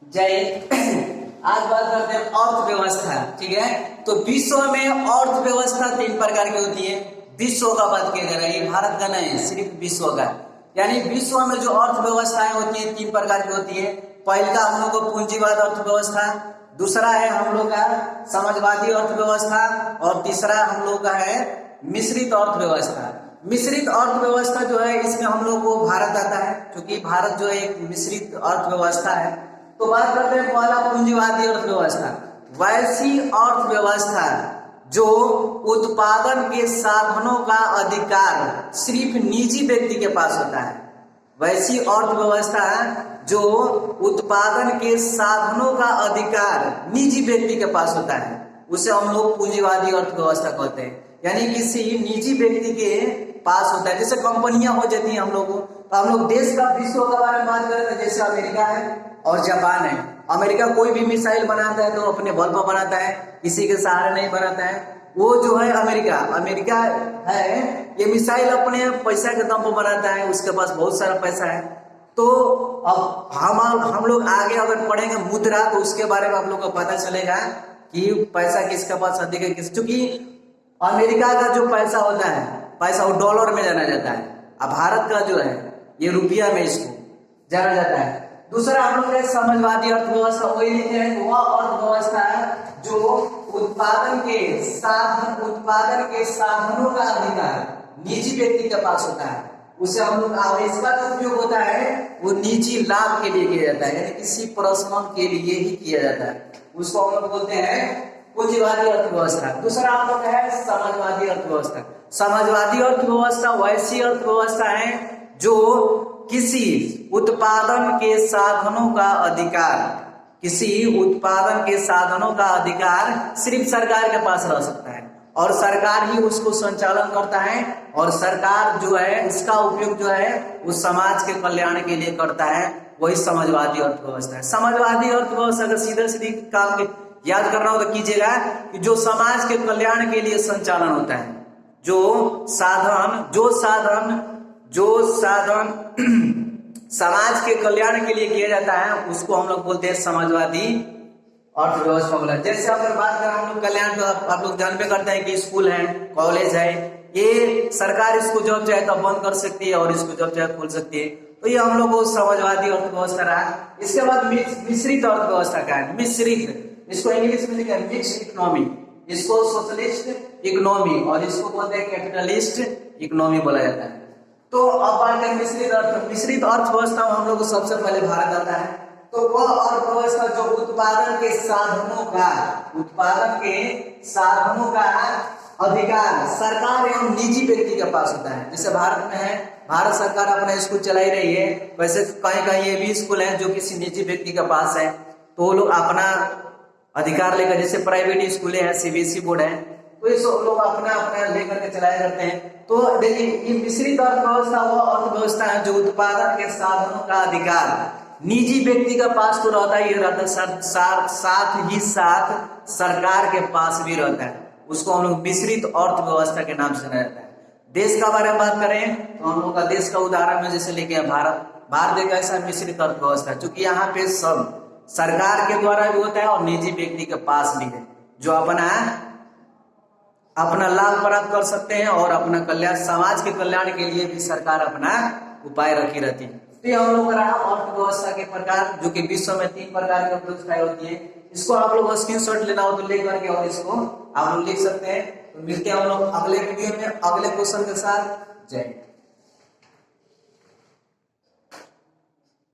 जय। आज बात करते हैं अर्थव्यवस्था। ठीक है, तो विश्व में अर्थव्यवस्था 3 प्रकार की होती है। विश्व का बात किया जा रहा है, ये भारत का नहीं, सिर्फ विश्व का। यानी विश्व में जो अर्थव्यवस्थाएं होती है 3 प्रकार की होती है। पहला हम लोग को पूंजीवाद अर्थव्यवस्था, दूसरा है हम लोग का समाजवादी अर्थव्यवस्था, और तीसरा हम लोग का है मिश्रित अर्थव्यवस्था। मिश्रित अर्थव्यवस्था जो है इसमें हम लोग को भारत आता है, क्योंकि भारत जो है एक मिश्रित अर्थव्यवस्था है। तो बात करते हैं पहला पूंजीवादी अर्थव्यवस्था। वैसी अर्थव्यवस्था जो उत्पादन के साधनों का अधिकार सिर्फ निजी व्यक्ति के पास होता है। वैसी अर्थव्यवस्था जो उत्पादन के साधनों का अधिकार निजी व्यक्ति के पास होता है, उसे हम लोग पूंजीवादी अर्थव्यवस्था कहते हैं। यानी किसी निजी व्यक्ति के पास होता है। जैसे कंपनियां हो जाती हैं हम लोग को, तो हम लोग देश का विश्व के बारे में बात करें तो जैसे अमेरिका है और जापान है। अमेरिका कोई भी मिसाइल बनाता है तो अपने बल पर बनाता है, किसी के सहारे नहीं बनाता है। वो जो है अमेरिका है, ये मिसाइल अपने पैसा के दम पर बनाता है, उसके पास बहुत सारा पैसा है। तो अब हम लोग आगे अगर पढ़ेंगे मुद्रा, तो उसके बारे में आप लोग को पता चलेगा कि पैसा किसके पास अधिक है, क्योंकि अमेरिका का जो पैसा होता है, पैसा वो डॉलर में जाना जाता है। अब भारत का जो है ये रुपया में इसको जाना जाता है। दूसरा हम लोग समाजवादी अर्थव्यवस्था, वही लिखे हैं, वह अर्थव्यवस्था है जो उत्पादन के साधनों का अधिकार निजी व्यक्ति के पास होता है। उसे हम लोग इसका जो उपयोग होता है वो निजी लाभ के लिए किया जाता है, यानी किसी पर्सनल के लिए ही किया जाता है। उसको हम लोग बोलते हैं पूंजीवादी अर्थव्यवस्था। दूसरा हम लोग है समाजवादी अर्थव्यवस्था। समाजवादी अर्थव्यवस्था वैसी अर्थव्यवस्था है जो किसी उत्पादन के साधनों का अधिकार सिर्फ सरकार के पास रह सकता है, और सरकार ही उसको संचालन करता है, और सरकार जो है इसका उपयोग जो है उस समाज के कल्याण के लिए करता है। वही समाजवादी अर्थव्यवस्था है। समाजवादी अर्थव्यवस्था अगर सीधे काम के याद करना हो तो कीजिएगा कि जो समाज के कल्याण के लिए संचालन होता है, जो साधन समाज के कल्याण के लिए किया जाता है, उसको हम लोग बोलते हैं समाजवादी अर्थव्यवस्था बोला। जैसे अगर बात करें हम लोग कल्याण, तो आप लोग जानते करते हैं कि स्कूल है, कॉलेज है, ये सरकार इसको जब चाहे तो बंद कर सकती है और इसको जब चाहे खोल सकती है। तो ये हम लोग को समाजवादी अर्थव्यवस्था रहा। इसके बाद मिश्रित अर्थव्यवस्था का है। मिश्रित, इसको इंग्लिश में लिखा है मिक्स्ड इकोनॉमी, इसको सोशलिस्ट इकोनॉमी और इसको बोलते हैं कैपिटलिस्ट इकोनॉमी बोला जाता है। तो अब बात करें मिश्रित अर्थव्यवस्था में हम लोग को सबसे पहले भारत आता है। तो वह अर्थव्यवस्था जो उत्पादन के साधनों का अधिकार सरकार एवं निजी व्यक्ति के पास होता है। जैसे भारत में है, भारत सरकार अपना स्कूल चला ही रही है, वैसे कहीं ये भी स्कूल है जो किसी निजी व्यक्ति के पास है, तो वो लोग अपना अधिकार लेकर, जैसे प्राइवेट स्कूलें हैं, सीबीएसई बोर्ड है, तो ये सब लोग अपना लेकर के चलाए जाते हैं। तो देखिए ये मिश्रित अर्थव्यवस्था वो अर्थव्यवस्था है जो उत्पादन के साधनों का अधिकार निजी व्यक्ति का पास तो रहता ही रहता है, साथ ही सरकार के पास भी रहता है। उसको हम लोग मिश्रित अर्थव्यवस्था के नाम से जाना जाता है। देश का बारे में बात करें तो हम लोग का देश का उदाहरण में जैसे लेके भारत एक ऐसा मिश्रित अर्थव्यवस्था है, क्योंकि यहाँ पे सब सरकार के द्वारा भी होता है और निजी व्यक्ति के पास भी है, जो अपना लाभ प्राप्त कर सकते हैं और अपना कल्याण, समाज के कल्याण के लिए भी सरकार अपना उपाय रखी रहती है। तो हम लोग रहा अर्थव्यवस्था के प्रकार, जो कि विश्व में 3 प्रकार की अर्थव्यवस्थाएं होती है। इसको आप लोग स्क्रीनशॉट लेना हो तो ले करके और इसको आप लोग लिख सकते हैं। तो मिलते हैं हम लोग अगले वीडियो में अगले क्वेश्चन के साथ। जय।